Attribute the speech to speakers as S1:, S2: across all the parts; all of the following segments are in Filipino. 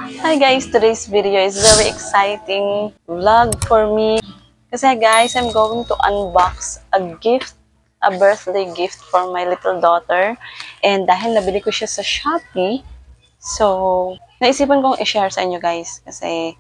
S1: Hi guys, today's video is very exciting vlog for me. Kasi guys, I'm going to unbox a gift, a birthday gift for my little daughter. And dahil nabili ko siya sa Shopee, so naisipan kong i-share sa inyo guys. Kasi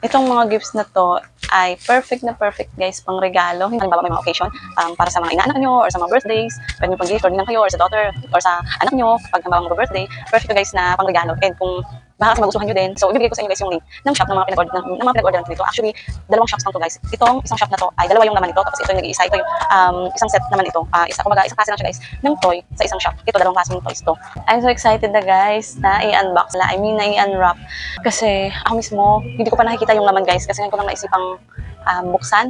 S1: itong mga gifts na to ay perfect na perfect guys pang regalo. Halimbawa may mga occasion para sa mga inaanak nyo or sa mga birthdays, pwede nyo pang gift or din kayo or sa daughter or sa anak nyo pag halimbawa mag-birthday, perfect to guys na pang regalo. And kung baka kasi magustuhan nyo din, so ibibigay ko sa inyo guys yung link ng shop ng mga pinag-order nito. Actually, dalawang shops lang to guys. Itong isang shop na to ay dalawa yung laman nito, tapos ito yung nag-iisa. Ito yung isang set naman ito. Kumbaga, isang klase lang siya guys ng toy sa isang shop. Ito, dalawang klase ng toys to. I'm so excited na guys na i-unbox na, na i-unwrap. Kasi ako mismo, hindi ko pa nakikita yung laman guys, kasi ngayon ko lang naisipang buksan.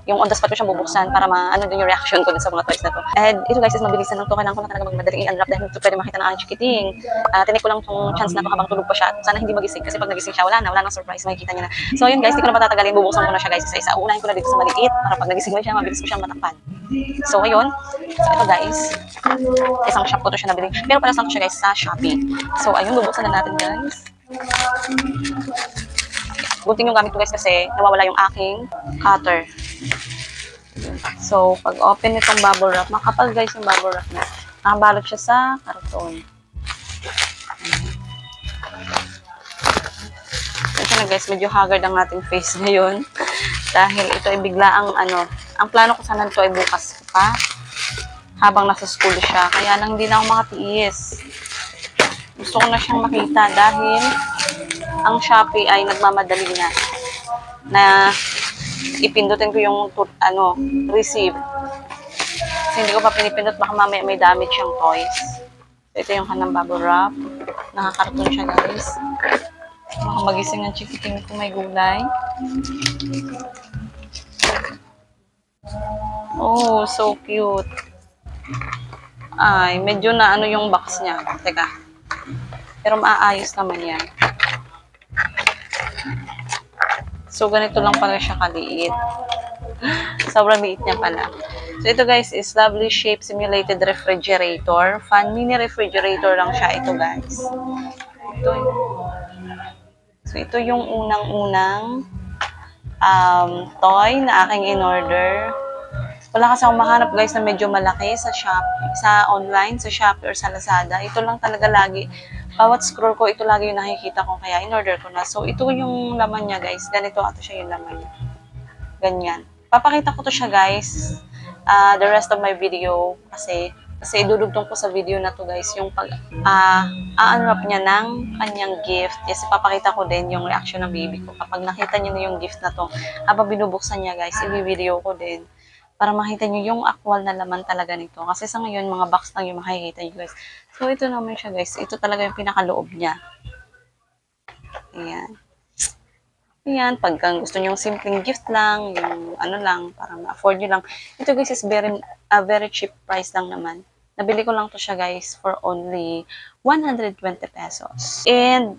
S1: Yung on the spot ko siyang bubuksan para ano din yung reaction ko din sa mga toys na to. And ito guys is mabilisan lang to. Kailangan ko lang talaga magmadaling i-unwrap dahil ito pwede makita ng aking chikiting. Tinik ko lang tong chance na to habang tulog pa siya. Sana hindi magising kasi pag nagising siya, wala nang surprise, makikita niya na. So yun guys, di ko na patatagalin, bubuksan ko na siya guys isa-isa. Uunahin ko na dito sa maliit para pag nagising na siya, mabilis ko siyang matakpan. So ayun, so ito guys, isang shop ko to siya nabili. Pero para saan ko siya guys sa Shopee. So ayun, bubuksan na natin guys. Gunting yung gamit ko guys kasi nawawala yung aking cutter. So, pag open nitong bubble wrap, makapal guys yung bubble wrap na. Nakabalot siya sa karton. Kasi na guys, medyo haggard ang ating face ngayon. Dahil ito ay bigla ang plano ko sana ito ay bukas pa. Habang nasa school siya. Kaya lang hindi na ako makatiis. Gusto ko na siyang makita dahil ang Shopee ay nagmamadali na ipindutin ko yung receive. Kasi hindi ko pa pinipindot, baka mamaya may damage yung toys. So, ito yung kanang bubble wrap. Nakakarton siya guys. Baka magising ang chikiting ko, may gulay. Oh, so cute. Ay, medyo na yung box niya. Teka. Pero maaayos naman yan. So, ganito lang pala siya kaliit. Sobrang liit niya pala. So, ito guys is Lovely Shape Simulated Refrigerator. Fan mini refrigerator lang siya ito guys. Ito yung unang-unang toy na aking in-order. Wala kasi akong mahanap guys na medyo malaki sa Shopee, sa online, sa Shopee or sa Lazada. Ito lang talaga lagi. Bawat scroll ko, ito lagi yung nakikita ko, kaya in-order ko na. So, ito yung laman niya, guys. Ganito ato siya yung laman niya. Ganyan. Papakita ko to siya, guys. The rest of my video. Kasi idudugtong ko sa video na to, guys, yung pag unwrap niya ng kanyang gift. Kasi papakita ko din yung reaction ng baby ko. Kapag nakita niya na yung gift na to, habang binubuksan niya, guys, i-video ko din. Para makita nyo yung actual na laman talaga nito. Kasi sa ngayon, mga box lang yung makikita nyo guys. So, ito naman siya guys. Ito talaga yung pinakaloob niya. Ayan. Ayan. Pagka gusto nyo yung simpleng gift lang, yung lang, para ma-afford nyo lang. Ito guys is very cheap price lang naman. Nabili ko lang to siya guys for only 120 pesos. And,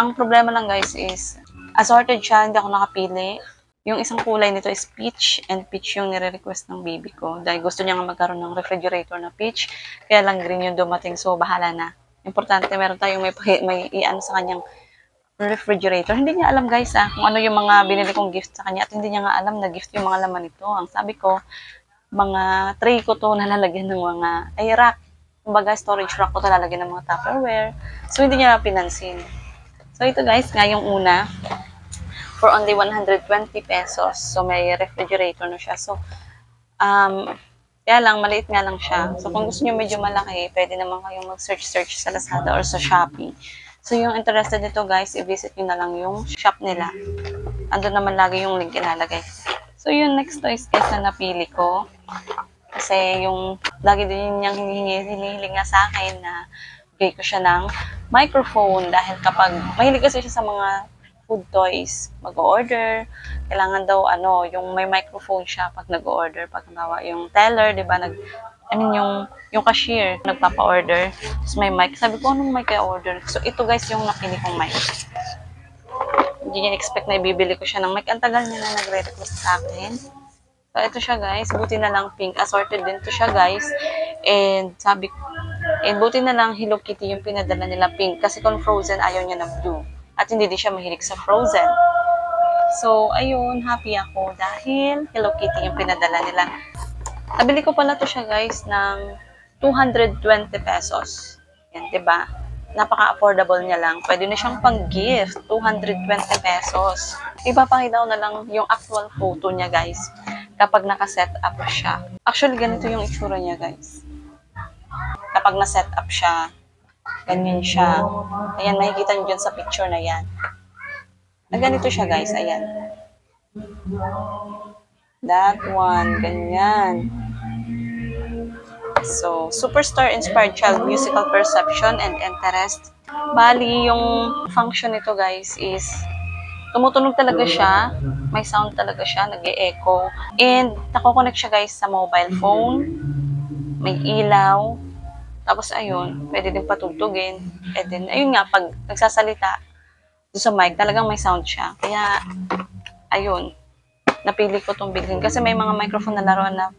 S1: ang problema lang guys is, assorted siya, hindi ako nakapili. Yung isang kulay nito is peach, and peach yung nire-request ng baby ko. Dahil gusto niya nga magkaroon ng refrigerator na peach, kaya lang green yung dumating, so bahala na. Importante, meron tayong may sa kanyang refrigerator. Hindi niya alam guys kung ano yung mga binili kong gift sa kanya, at hindi niya nga alam na gift yung mga laman nito. Ang sabi ko, mga tray ko to nalalagyan ng mga, rack. Kumbaga, storage rack ko to lalagyan ng mga Tupperware. So, hindi niya pinansin. So, ito guys, nga yung una, for only 120 pesos. So, may refrigerator na siya. So, kaya lang, maliit nga lang siya. So, kung gusto nyo medyo malaki, pwede naman kayong mag-search sa Lazada or sa Shopee. So, yung interested nito guys, i-visit nyo na lang yung shop nila. Andun naman lagi yung link ilalagay. So, yung next toys guys na napili ko. Kasi yung lagi din niyang hinihiling nga sa akin na bigay ko siya ng microphone. Dahil kapag mahilig kasi siya sa mga food toys, mag-order, kailangan daw yung may microphone siya pag nag-order, pag nawa yung teller, 'di ba, yung cashier nagpapa-order, tapos may mic. Sabi ko, anong mic i-order? So ito guys yung napili kong mic. Hindi niya expect na ibibili ko siya ng mic. Ang tagal niya na nagre-request sa akin. So ito siya guys, buti na lang pink, assorted din to siya guys. And sabi ko, And buti na lang Hello Kitty yung pinadala nila pink kasi kung Frozen ayaw niya ng blue. At hindi din siya mahilig sa Frozen. So, ayun, happy ako dahil Hello Kitty yung pinadala nila. Nabili ko pala to siya guys ng 220 pesos. Yan, diba? Napaka-affordable niya lang. Pwede na siyang pang-gift. 220 pesos. Ipapakita ko na lang yung actual photo niya guys kapag naka-set up siya. Actually, ganito yung itsura niya guys. Kapag na-set up siya, ganyan siya. Ayan, makikita niyo dyan sa picture na yan. Ganito siya guys, ayan. That one, ganyan. So, superstar-inspired child musical perception and interest. Bali, yung function nito guys is tumutunog talaga siya. May sound talaga siya, nag-e-echo. And, nako-connect siya guys sa mobile phone. May ilaw. Tapos, ayun, pwede din patugtugin. And then, ayun nga, pag nagsasalita doon sa mic, talagang may sound siya. Kaya, ayun, napili ko itong bilhin. Kasi may mga microphone na laruan na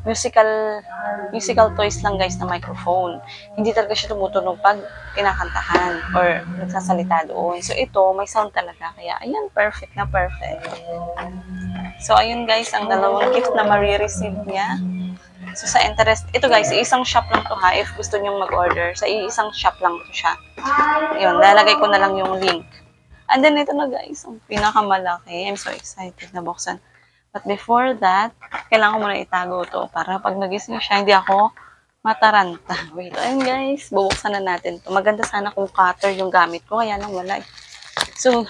S1: musical toys lang guys na microphone. Hindi talaga siya tumutunog pag kinakantahan or nagsasalita doon. So ito, may sound talaga. Kaya ayan, perfect na perfect. So ayun guys, ang dalawang gift na marireceive niya. So sa interest, ito guys, isang shop lang to ha, if gusto nyong mag-order. Sa isang shop lang to siya. Ayun, lalagay ko na lang yung link. And then ito na guys, ang pinakamalaki. I'm so excited na buksan. But before that, kailangan ko muna itago to para pag nagising siya, hindi ako mataranta. Wait, ayun guys, bubuksan na natin to. Maganda sana kung cutter yung gamit ko, kaya lang wala. So,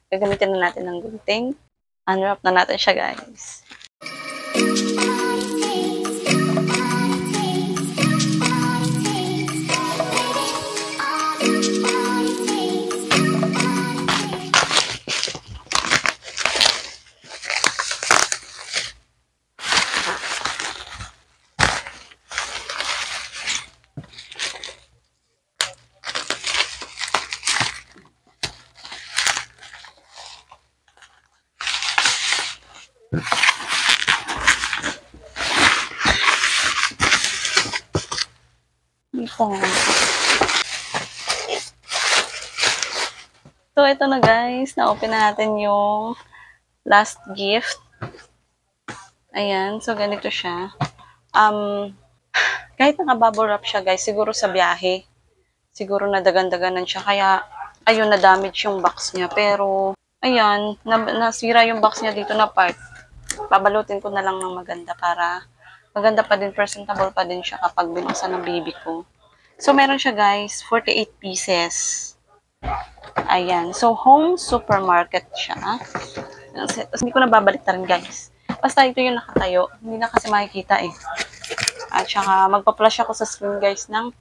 S1: gagamitin na natin ng gunting. Unwrap na natin siya guys. So, ito na guys. Na-open na natin yung last gift. Ayan. So, ganito siya. Kahit naka-bubble wrap siya guys, siguro sa biyahe. Siguro nadagan-daganan siya. Kaya, ayun, na-damage yung box niya. Pero, ayan, nasira yung box niya dito na part. Babalutin ko na lang ng maganda para maganda pa din, presentable pa din siya kapag binuksan ng baby ko. So, meron siya guys, 48 pieces. Ayan. So, home supermarket siya. Hindi ko na babalik na rin guys. Basta ito yung nakatayo. Hindi na kasi makikita eh. At saka, magpa-flash ako sa screen guys ng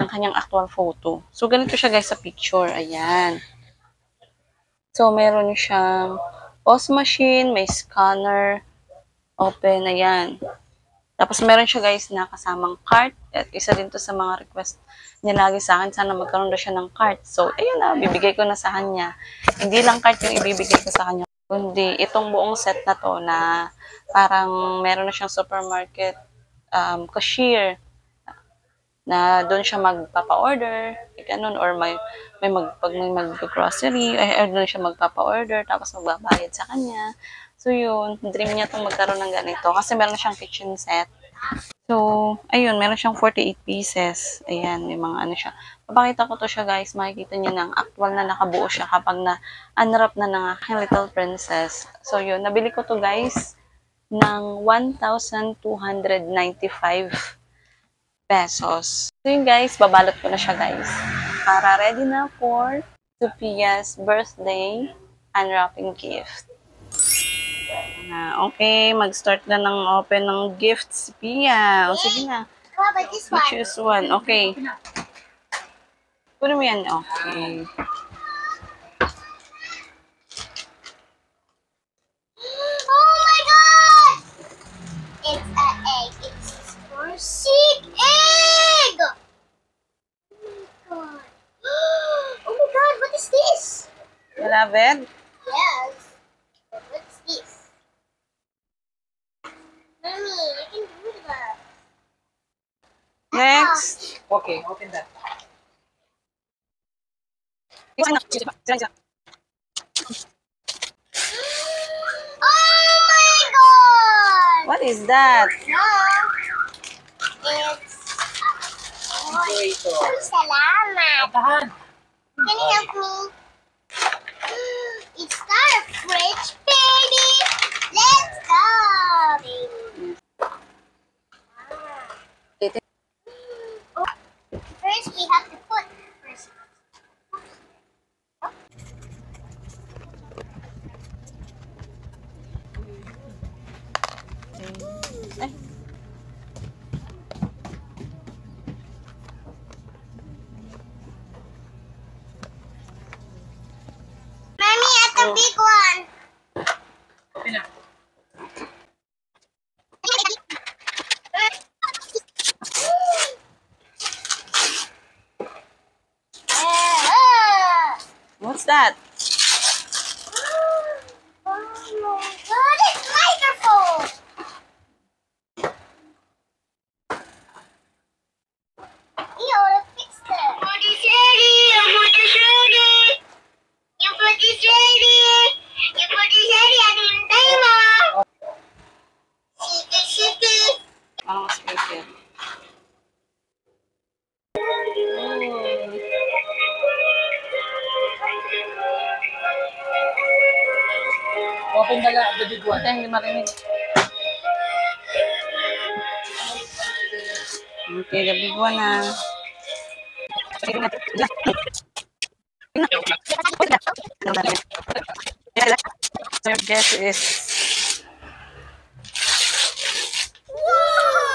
S1: kanyang actual photo. So, ganito siya guys sa picture. Ayan. So, meron siyang POS machine, may scanner, open, ayan. Tapos, meron siya guys na kasamang cart. At isa din to sa mga request niya lagi sa akin. Sana magkaroon na siya ng cart. So, ayun na, bibigay ko na sa kanya. Hindi lang cart yung ibibigay ko sa kanya. Kundi, itong buong set na to na parang meron na siyang supermarket cashier na doon siya magpapa-order, ganun, or pag may mag-grocery, ay doon siya magpapa-order, tapos magbabayad sa kanya. So, yun, dream niya itong magkaroon ng ganito, kasi meron siyang kitchen set. So, ayun, meron siyang 48 pieces. Ayan, may mga ano siya. Papakita ko to siya, guys. Makikita niyo na actual na nakabuo siya kapag na-unwrap na ng aking little princess. So, yun, nabili ko to, guys, ng 1,295 pesos. So yun guys, babalot ko na siya guys. Para ready na for Sophia's birthday unwrapping gift. Okay, mag-start na ng open ng gift si Pia. O sige na. Choose one. Okay. Kunin mo yan. Okay.
S2: Oh my god! It's an egg. It's for seed egg! Oh my god. Oh my god, what is this?
S1: You love it?
S2: Yes. What's this? Mommy, you can do that.
S1: Next.
S3: Okay, open that.
S2: Oh my god!
S1: What is that?
S2: No, it's
S3: Ito.
S2: salamat.
S3: Tahan.
S2: Can you help me? It's not a fridge, baby. Let's go, baby. First, we have to put first.
S1: Ay,
S2: Mommy, at the
S1: Oh.
S2: big one.
S3: Open na.
S1: what's that?
S2: Oh my god, it's microphone! Yo, let's fix it. Food is ready! Your food is ready! Your food is ready! Your food is ready! Ano yung tayo mo? Shiki, shiki!
S1: Parang speaker.
S3: Open the big one.
S1: Ay, hindi marinig. Okay, the big one na. So your guess is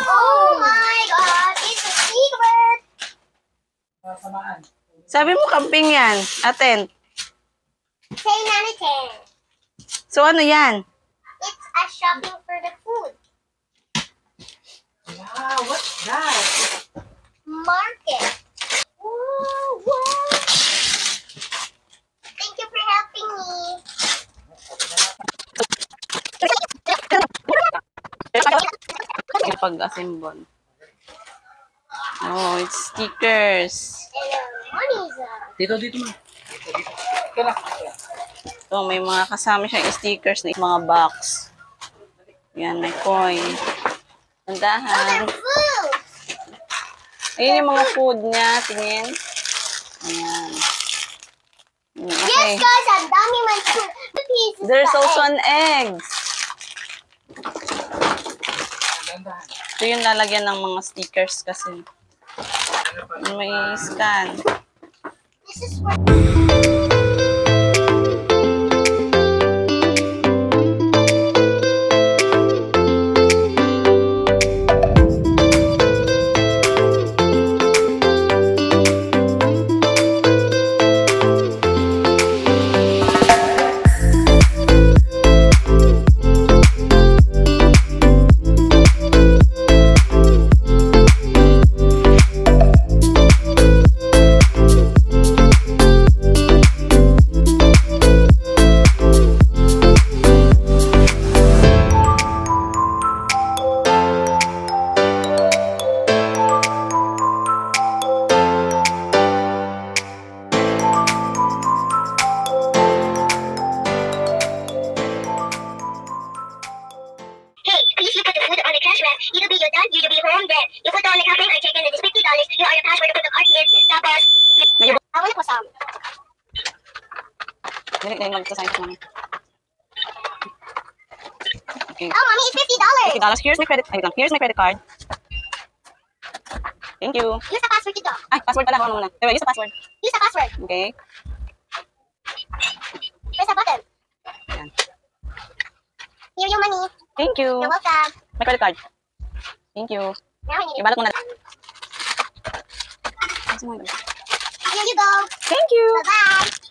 S2: Oh my god, it's a secret!
S3: Samaan.
S1: sabi mo camping yan, atent.
S2: Say none of 10.
S1: So ano yan?
S2: It's a shopping for the food.
S3: Wow, what's that?
S2: Market. Whoa, whoa. Thank you for helping me.
S1: Pag-assemble. Oh, it's stickers.
S2: Hello, money's up.
S3: Dito mo. Dito. Kaya.
S1: So, may mga kasama siyang stickers na mga box. Yan, may coin. Tandahan.
S2: Food.
S1: Ayun yung mga food niya. Tingin. Ayan. Okay.
S2: Yes, guys, ang dami man food. The pieces
S1: There's
S2: pa
S1: also
S2: eh.
S1: an egg.
S3: Dandahan.
S1: Ito yung lalagyan ng mga stickers kasi. May scan.
S2: This is for... Hey, please you put the food on the cash wrap. It'll be your done, you'll be home then. You put on the cafe, I check in, it is $50. You are your password to put the card in. Tapos, I want to put some.
S1: Dali lang ito sa akin. Okay.
S2: Oh, mommy, it's $50.
S1: $50. Here's my credit. Ay, lang. Here's my credit card. Thank you.
S2: Use the password to go.
S1: Ay, password pala. Ano muna? Use the password.
S2: Use the password.
S1: Okay.
S2: Press the button.
S1: Yan.
S2: Here your money.
S1: Thank you.
S2: You're welcome.
S1: My credit card. Thank you.
S2: Now I need it.
S1: Ibalot mo na.
S2: Here you go.
S1: Thank you.
S2: Bye-bye.